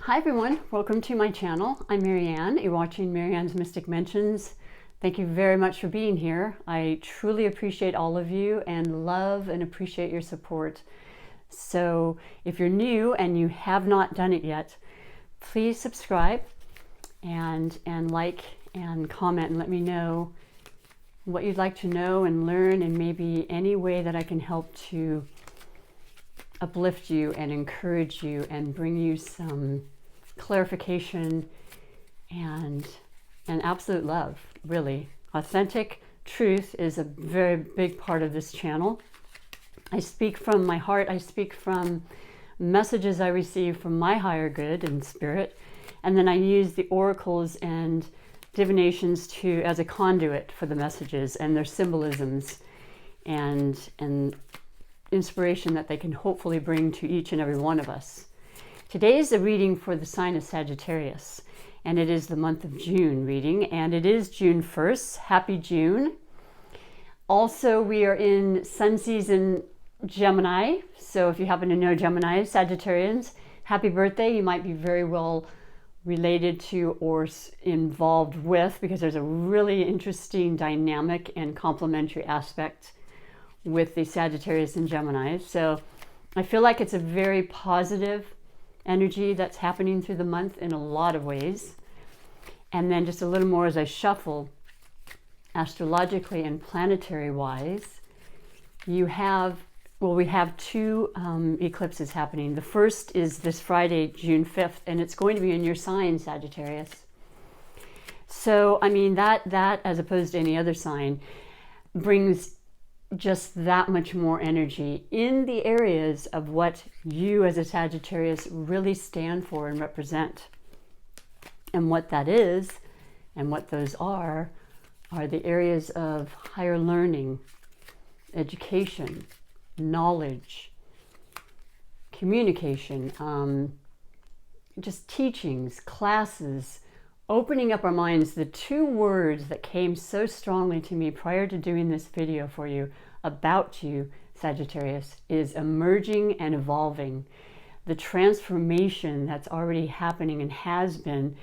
Hi everyone, welcome to my channel. I'm MaryAnne. You're watching MaryAnne's Mystic Mentions. Thank you very much for being here. I truly appreciate all of you and love and appreciate your support. So if you're new and you have not done it yet, please subscribe and like and comment and let me know what you'd like to know and learn, and maybe any way that I can help to uplift you and encourage you and bring you some clarification and absolute love. Really, authentic truth is a very big part of this channel. I speak from my heart. I speak from messages I receive from my higher good and spirit, and then I use the oracles and divinations as a conduit for the messages and their symbolisms and inspiration that they can hopefully bring to each and every one of us. Today is a reading for the sign of Sagittarius, and it is the month of June reading, and it is June 1st. Happy June. Also, we are in sun season Gemini, so if you happen to know Gemini, Sagittarians, happy birthday. You might be very well related to or involved with, because there's a really interesting dynamic and complementary aspect with the Sagittarius and Gemini. So I feel like it's a very positive energy that's happening through the month in a lot of ways. And then just a little more as I shuffle astrologically and planetary wise, we have two eclipses happening. The first is this Friday, June 5th, and it's going to be in your sign, Sagittarius. So, I mean, that as opposed to any other sign brings just that much more energy in the areas of what you as a Sagittarius really stand for and represent. And what that is and what those are the areas of higher learning, education, knowledge, communication, just teachings, classes, opening up our minds. The two words that came so strongly to me prior to doing this video for you, about you, Sagittarius, is emerging and evolving. The transformation that's already happening and has been,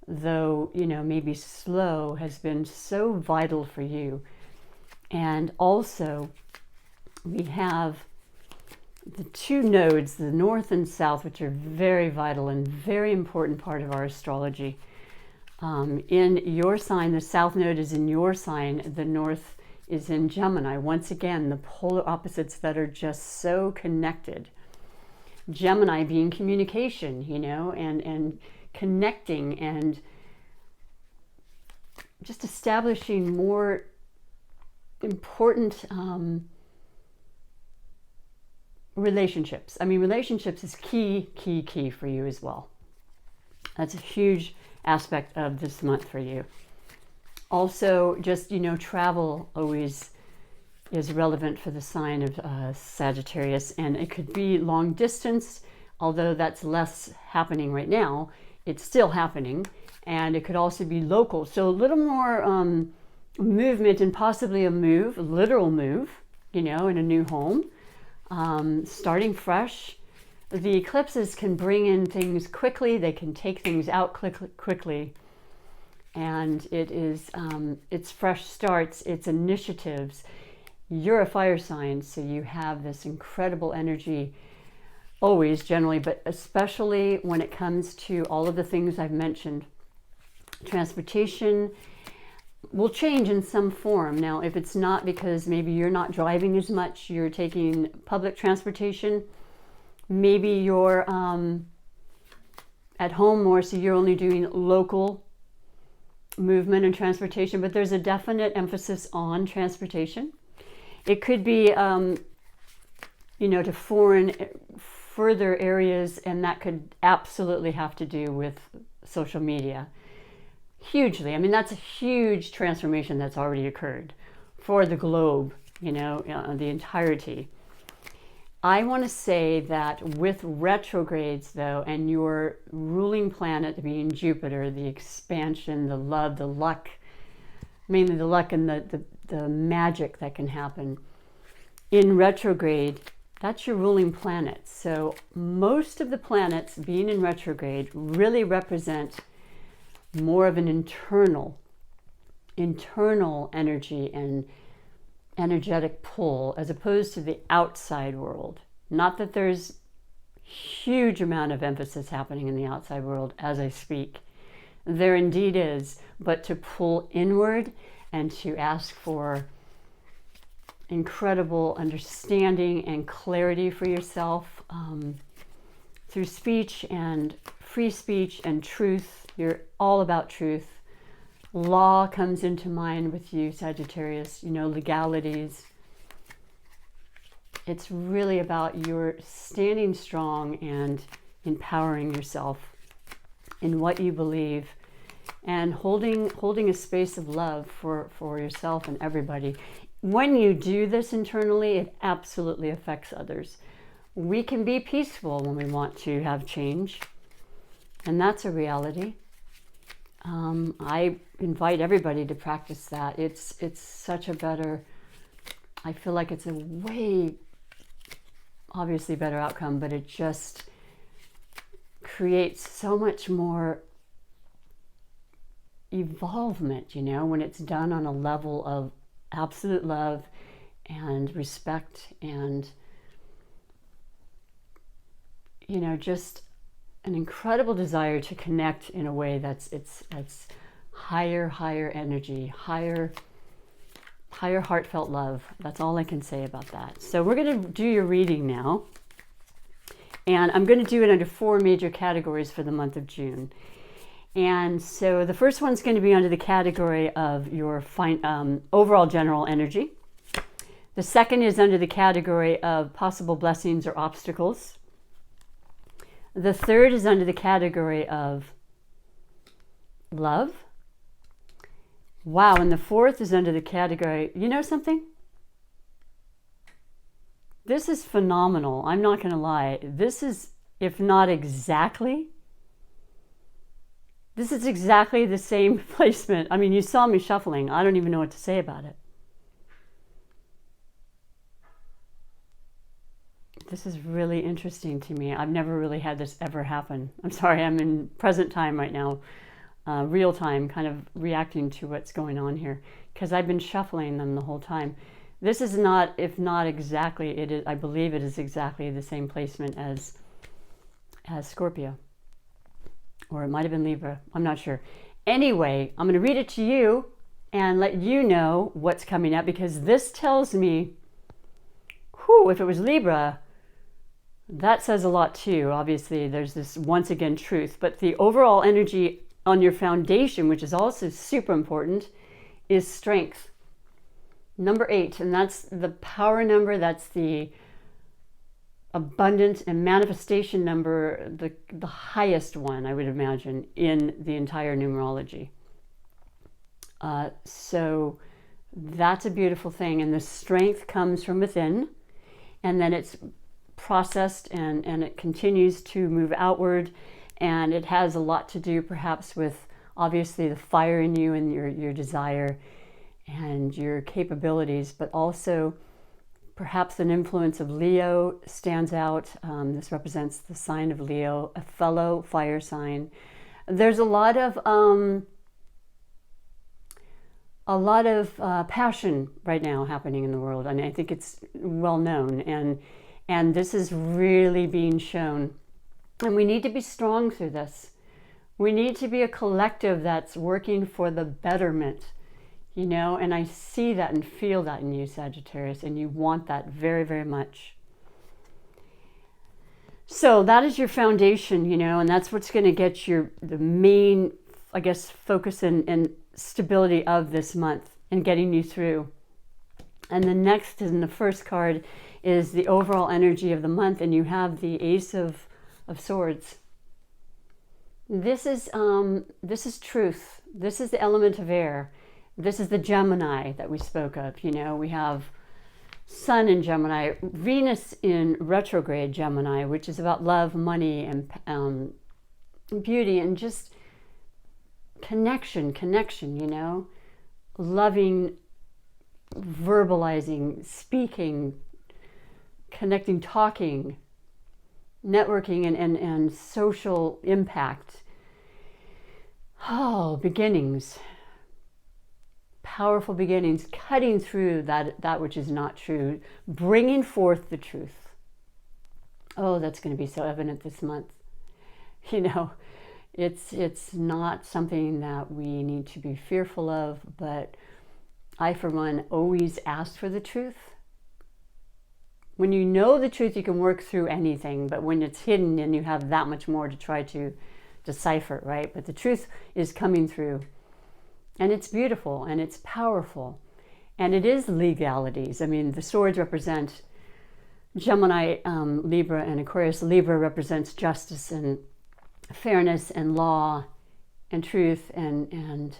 though, maybe slow, has been so vital for you. And also, we have the two nodes, the north and south, which are very vital and very important part of our astrology. In your sign, the south node is in your sign, the north is in Gemini. Once again, the polar opposites that are just so connected. Gemini being communication, and connecting and just establishing more important relationships. I mean, relationships is key for you as well. That's a huge aspect of this month for you. Also, just, travel always is relevant for the sign of Sagittarius, and it could be long distance, although that's less happening right now. It's still happening, and it could also be local. So a little more movement and possibly a literal move, in a new home, starting fresh. The eclipses can bring in things quickly. They can take things out quickly. And it is, it's fresh starts, it's initiatives. You're a fire sign, so you have this incredible energy always, generally, but especially when it comes to all of the things I've mentioned. Transportation will change in some form. Now, if it's not because maybe you're not driving as much, you're taking public transportation, maybe you're at home more, so you're only doing local movement and transportation, but there's a definite emphasis on transportation. It could be, to further areas, and that could absolutely have to do with social media. Hugely. I mean, that's a huge transformation that's already occurred for the globe, the entirety. I want to say that with retrogrades, though, and your ruling planet being Jupiter, the expansion, the love, the luck, mainly the luck and the magic that can happen in retrograde, That's your ruling planet. So most of the planets being in retrograde really represent more of an internal energy and energetic pull, as opposed to the outside world. Not that there's huge amount of emphasis happening in the outside world as I speak. There indeed is, but to pull inward and to ask for incredible understanding and clarity for yourself through speech and free speech and truth. You're all about truth. Law comes into mind with you, Sagittarius, legalities. It's really about your standing strong and empowering yourself in what you believe and holding a space of love for yourself and everybody. When you do this internally, it absolutely affects others. We can be peaceful when we want to have change, and that's a reality. I invite everybody to practice that. It's such a better, I feel like it's a way, obviously better outcome, but it just creates so much more evolvement, when it's done on a level of absolute love and respect and, just an incredible desire to connect in a way that's higher energy, higher heartfelt love. That's all I can say about that. So we're going to do your reading now. And I'm going to do it under 4 major categories for the month of June. And so the first one's going to be under the category of your overall general energy. The second is under the category of possible blessings or obstacles. The third is under the category of love. Wow, and the fourth is under the category, you know something? This is phenomenal. I'm not going to lie. This is, if not exactly, this is exactly the same placement. I mean, you saw me shuffling. I don't even know what to say about it. This is really interesting to me. I've never really had this ever happen. I'm sorry, I'm in present time right now, real time, kind of reacting to what's going on here, because I've been shuffling them the whole time. This is not, if not exactly, it is, I believe it is exactly the same placement as Scorpio. Or it might have been Libra. I'm not sure. Anyway, I'm going to read it to you and let you know what's coming up, because this tells me, if it was Libra, that says a lot too. Obviously, there's this, once again, truth. But the overall energy on your foundation, which is also super important, is strength. Number 8, and that's the power number. That's the abundance and manifestation number, the highest one, I would imagine, in the entire numerology. So that's a beautiful thing. And the strength comes from within, and then it's processed and it continues to move outward. And it has a lot to do perhaps with, obviously, the fire in you and your desire and your capabilities, but also perhaps an influence of Leo stands out. This represents the sign of Leo, a fellow fire sign. There's a lot of passion right now happening in the world, and I think it's well known. And this is really being shown. And we need to be strong through this. We need to be a collective that's working for the betterment. And I see that and feel that in you, Sagittarius, and you want that very, very much. So that is your foundation, and that's what's going to get the main, I guess, focus and stability of this month and getting you through. And the next, in the first card, is the overall energy of the month, and you have the Ace of Swords. This is truth. This is the element of air. This is the Gemini that we spoke of. We have Sun in Gemini, Venus in retrograde Gemini, which is about love, money, and beauty, and just connection, loving, verbalizing, speaking, connecting, talking, networking, and social impact. Oh, beginnings. Powerful beginnings, cutting through that which is not true, bringing forth the truth. Oh, that's going to be so evident this month. You know, it's not something that we need to be fearful of, but I, for one, always ask for the truth. When you know the truth, you can work through anything, but when it's hidden, then you have that much more to try to decipher, right? But the truth is coming through. And it's beautiful and it's powerful. And it is legalities. I mean, the swords represent Gemini, Libra, and Aquarius. Libra represents justice and fairness and law and truth and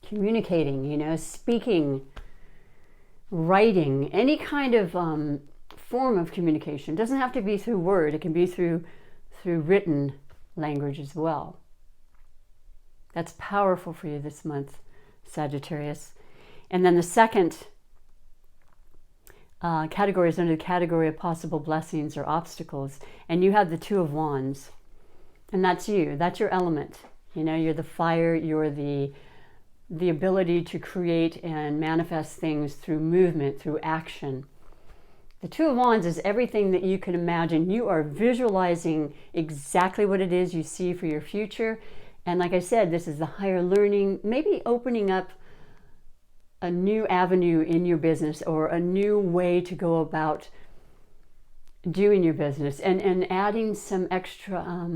communicating, you know, speaking, writing, any kind of form of communication. It doesn't have to be through word. It can be through written language as well. That's powerful for you this month, Sagittarius. And then the second category is under the category of possible blessings or obstacles. And you have the Two of Wands. And that's you. That's your element. You know, you're the fire. You're the ability to create and manifest things through movement, through action. The Two of Wands is everything that you can imagine. You are visualizing exactly what it is you see for your future. And like I said, this is the higher learning, maybe opening up a new avenue in your business or a new way to go about doing your business and adding some extra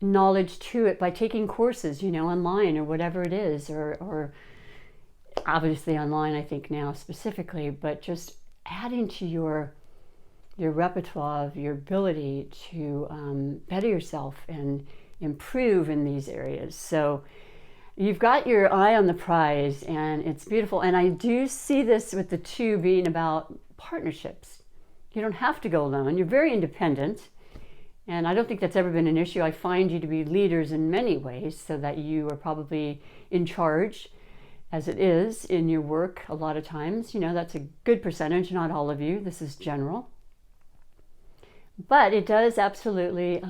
knowledge to it by taking courses, you know, online or whatever it is, or obviously online, I think now specifically, but just adding to your repertoire of your ability to better yourself and improve in these areas. So you've got your eye on the prize and it's beautiful. And I do see this with the two being about partnerships. You don't have to go alone. You're very independent. And I don't think that's ever been an issue. I find you to be leaders in many ways, so that you are probably in charge, as it is in your work a lot of times. You know, that's a good percentage, not all of you. This is general. But it does absolutely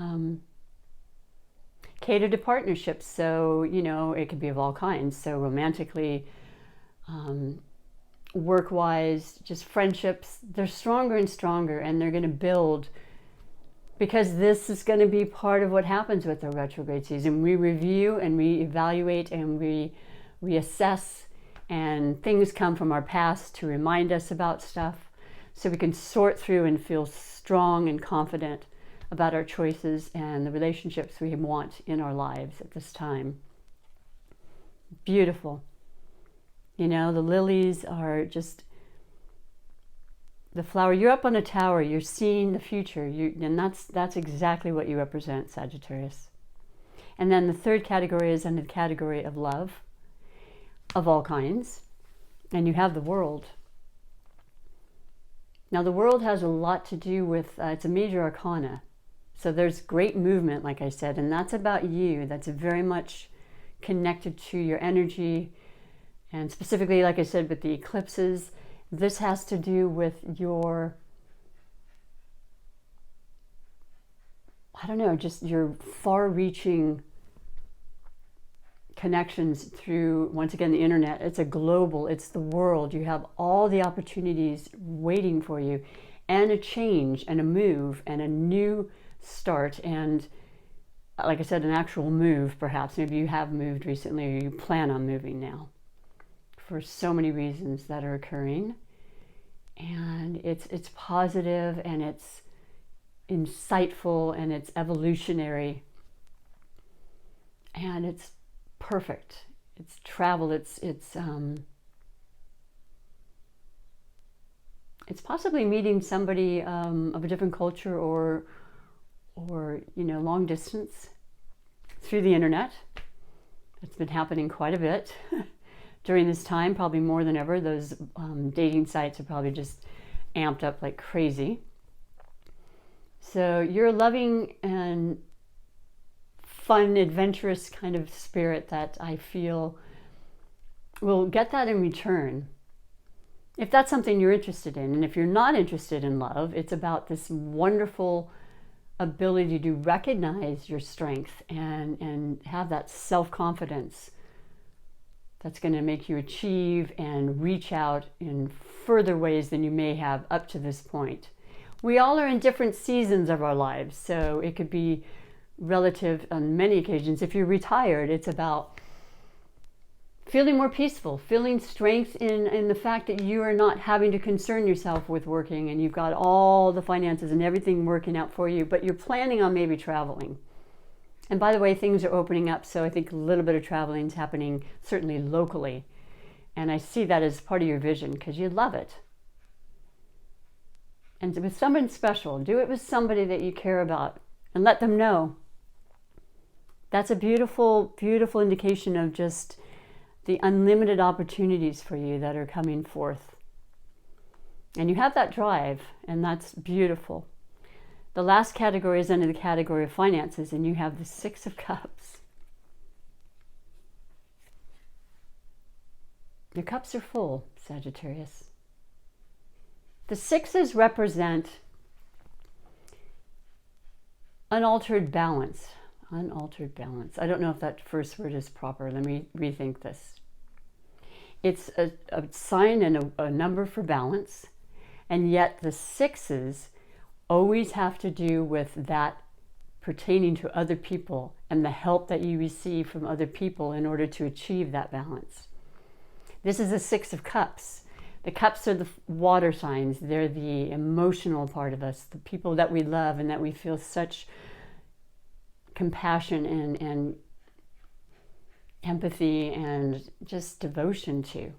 cater to partnerships. So, you know, it could be of all kinds. So romantically, work-wise, just friendships, they're stronger and stronger, and they're going to build, because this is going to be part of what happens with the retrograde season. We review and we evaluate and we reassess, and things come from our past to remind us about stuff, so we can sort through and feel strong and confident about our choices and the relationships we want in our lives at this time. Beautiful. You know, the lilies are just the flower. You're up on a tower. You're seeing the future. And that's exactly what you represent, Sagittarius. And then the third category is under the category of love of all kinds. And you have the world. Now, the world has a lot to do with, it's a major arcana. So there's great movement, like I said, and that's about you. That's very much connected to your energy. And specifically, like I said, with the eclipses, this has to do with your, I don't know, just your far-reaching connections through, once again, the internet. It's a global, it's the world. You have all the opportunities waiting for you, and a change and a move and a new start, and like I said, an actual move perhaps. Maybe you have moved recently, or you plan on moving now, for so many reasons that are occurring. And it's positive, and it's insightful, and it's evolutionary, and it's perfect. It's travel. It's possibly meeting somebody of a different culture, or you know, long distance through the internet. It's been happening quite a bit during this time, probably more than ever. Those dating sites are probably just amped up like crazy. So you're a loving and fun, adventurous kind of spirit that I feel will get that in return. if that's something you're interested in. And if you're not interested in love, it's about this wonderful ability to recognize your strength and have that self-confidence that's going to make you achieve and reach out in further ways than you may have up to this point. We all are in different seasons of our lives, so it could be relative on many occasions. If you're retired, it's about feeling more peaceful, feeling strength in the fact that you are not having to concern yourself with working and you've got all the finances and everything working out for you, but you're planning on maybe traveling. And by the way, things are opening up, so I think a little bit of traveling is happening, certainly locally. And I see that as part of your vision because you love it. And with someone special, do it with somebody that you care about and let them know. That's a beautiful, beautiful indication of just the unlimited opportunities for you that are coming forth. And you have that drive, and that's beautiful. The last category is under the category of finances, and you have the Six of Cups. Your cups are full, Sagittarius. The sixes represent unaltered balance. Unaltered balance. I don't know if that first word is proper. Let me rethink this. It's a sign and a number for balance, and yet the sixes always have to do with that pertaining to other people and the help that you receive from other people in order to achieve that balance. This is a Six of Cups. The cups are the water signs. They're the emotional part of us, the people that we love and that we feel such compassion and empathy and just devotion to.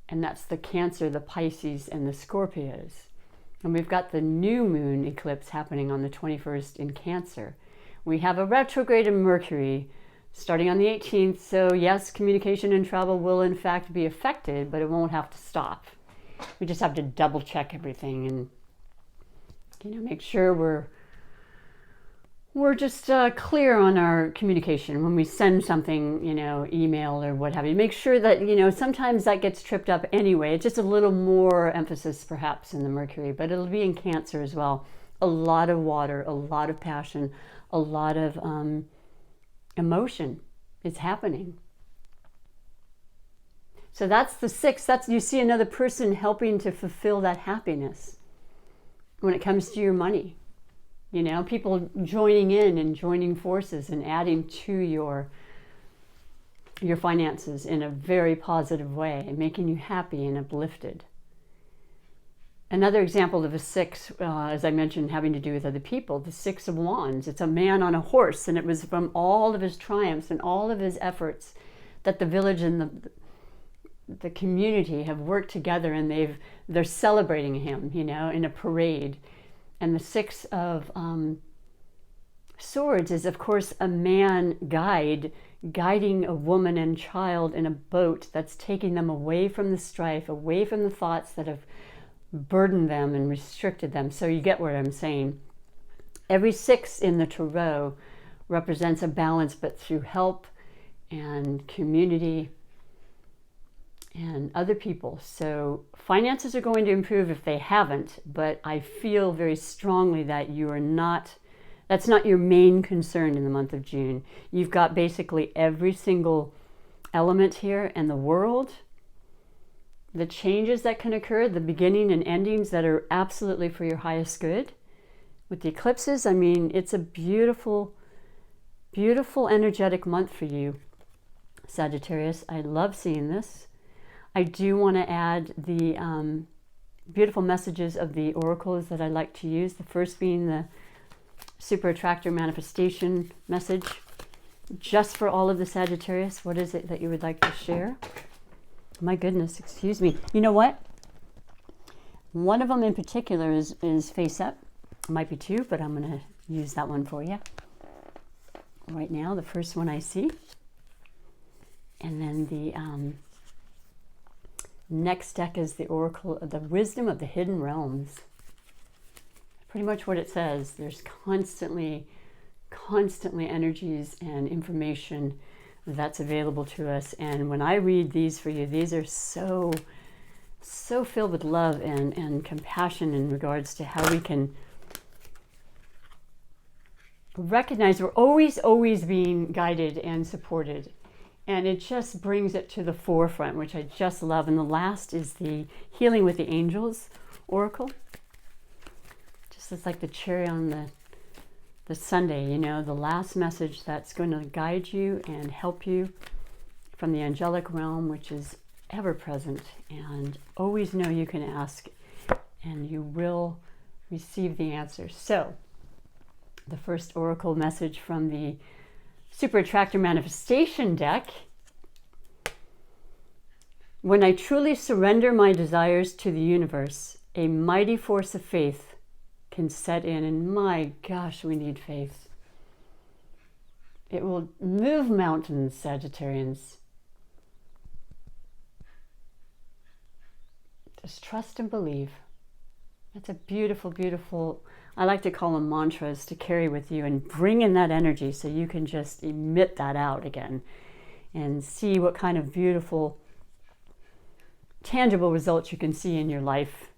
And that's the Cancer, the Pisces, and the Scorpios. And we've got the new moon eclipse happening on the 21st in Cancer. We have a retrograde in Mercury starting on the 18th. So yes, communication and travel will in fact be affected, but it won't have to stop. We just have to double check everything and, make sure we're just clear on our communication when we send something, email or what have you. Make sure that, sometimes that gets tripped up anyway. It's just a little more emphasis perhaps in the Mercury, but it'll be in Cancer as well. A lot of water, a lot of passion, a lot of emotion is happening. So that's the six. You see another person helping to fulfill that happiness when it comes to your money. People joining in and joining forces and adding to your finances in a very positive way and making you happy and uplifted. Another example of a six, as I mentioned, having to do with other people, the Six of Wands. It's a man on a horse, and it was from all of his triumphs and all of his efforts that the village and the community have worked together, and they're celebrating him, in a parade. And the Six of Swords is, of course, a man guiding a woman and child in a boat that's taking them away from the strife, away from the thoughts that have burdened them and restricted them. So you get what I'm saying. Every six in the tarot represents a balance, but through help and community and other people. So finances are going to improve if they haven't, but I feel very strongly that that's not your main concern in the month of June. You've got basically every single element here in the world, the changes that can occur, the beginning and endings that are absolutely for your highest good. With the eclipses, it's a beautiful, beautiful energetic month for you, Sagittarius. I love seeing this. I do want to add the beautiful messages of the oracles that I like to use. The first being the Super Attractor Manifestation message. Just for all of the Sagittarius, what is it that you would like to share? My goodness, excuse me. You know what? One of them in particular is Face Up. It might be two, but I'm going to use that one for you. Right now, the first one I see. And then the next deck is the Oracle of the Wisdom of the Hidden Realms. Pretty much what it says. There's constantly energies and information that's available to us. And when I read these for you, these are so so filled with love and compassion in regards to how we can recognize we're always being guided and supported. And it just brings it to the forefront, which I just love. And the last is the Healing with the Angels Oracle. Just it's like the cherry on the sundae, you know, the last message that's going to guide you and help you from the angelic realm, which is ever present. And always know you can ask and you will receive the answer. So the first oracle message from the Super Attractor Manifestation deck. When I truly surrender my desires to the universe, a mighty force of faith can set in. And my gosh, we need faith. It will move mountains, Sagittarians. Just trust and believe. That's a beautiful, beautiful, I like to call them mantras to carry with you and bring in that energy so you can just emit that out again and see what kind of beautiful, tangible results you can see in your life.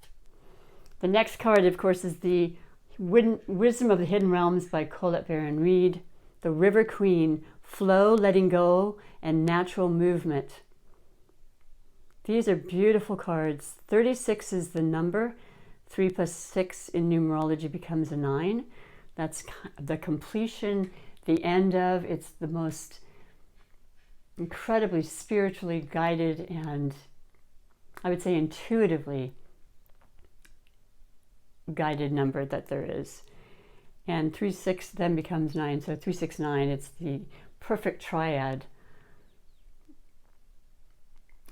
The next card, of course, is the Wisdom of the Hidden Realms by Colette Baron Reed. The River Queen, flow, letting go, and natural movement. These are beautiful cards. 36 is the number. 3 plus 6 in numerology becomes a 9. That's the completion, the end of. It's the most incredibly spiritually guided and I would say intuitively guided number that there is. And 3-6 then becomes 9. So 3-6-9, it's the perfect triad.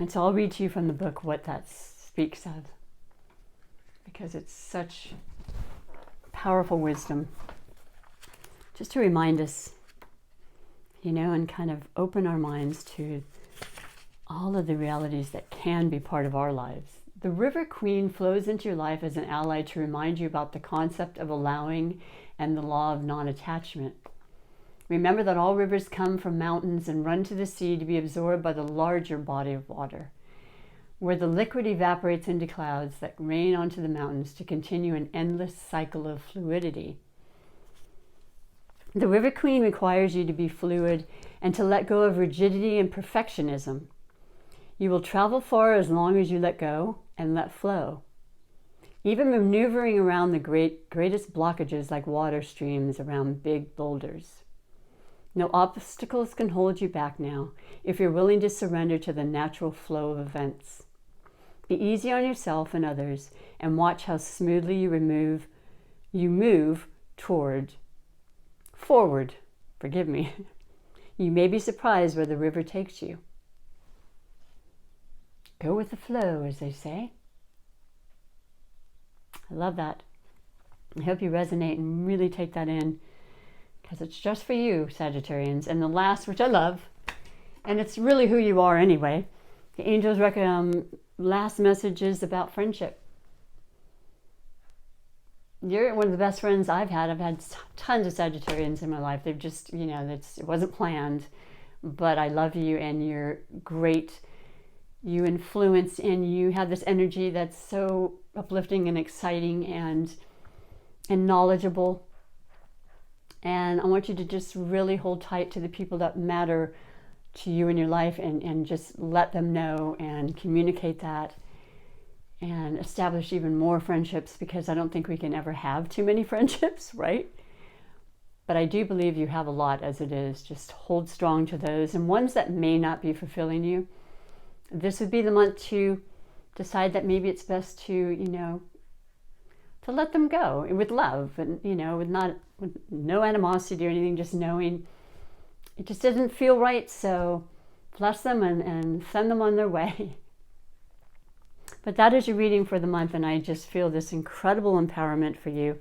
And so I'll read to you from the book what that speaks of, because it's such powerful wisdom. Just to remind us, you know, and kind of open our minds to all of the realities that can be part of our lives. The River Queen flows into your life as an ally to remind you about the concept of allowing and the law of non-attachment. Remember that all rivers come from mountains and run to the sea to be absorbed by the larger body of water, where the liquid evaporates into clouds that rain onto the mountains to continue an endless cycle of fluidity. The River Queen requires you to be fluid and to let go of rigidity and perfectionism. You will travel far as long as you let go and let flow. Even maneuvering around the greatest blockages like water streams around big boulders. No obstacles can hold you back now if you're willing to surrender to the natural flow of events. Be easy on yourself and others and watch how smoothly you move forward. Forgive me. You may be surprised where the river takes you. Go with the flow, as they say. I love that. I hope you resonate and really take that in, because it's just for you, Sagittarians. And the last, which I love, and it's really who you are anyway, the angels recommend last message is about friendship. You're one of the best friends I've had. I've had tons of Sagittarians in my life. They've just, you know, it wasn't planned, but I love you and you're great. You influence and you have this energy that's so uplifting and exciting and knowledgeable. And I want you to just really hold tight to the people that matter to you in your life and just let them know and communicate that and establish even more friendships, because I don't think we can ever have too many friendships, right? But I do believe you have a lot as it is. Just hold strong to those. And ones that may not be fulfilling you, this would be the month to decide that maybe it's best to, you know, to let them go with love and, you know, with no animosity or anything, just knowing it just doesn't feel right. So bless them and send them on their way. But that is your reading for the month, and I just feel this incredible empowerment for you.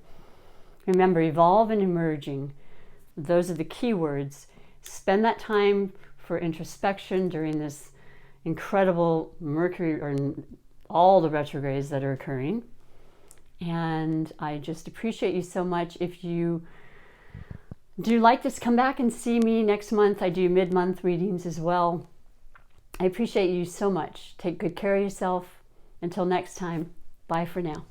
Remember, evolve and emerging. Those are the key words. Spend that time for introspection during this incredible Mercury or all the retrogrades that are occurring. And I just appreciate you so much. If you do like this, come back and see me next month. I do mid-month readings as well. I appreciate you so much. Take good care of yourself Until next time, bye for now.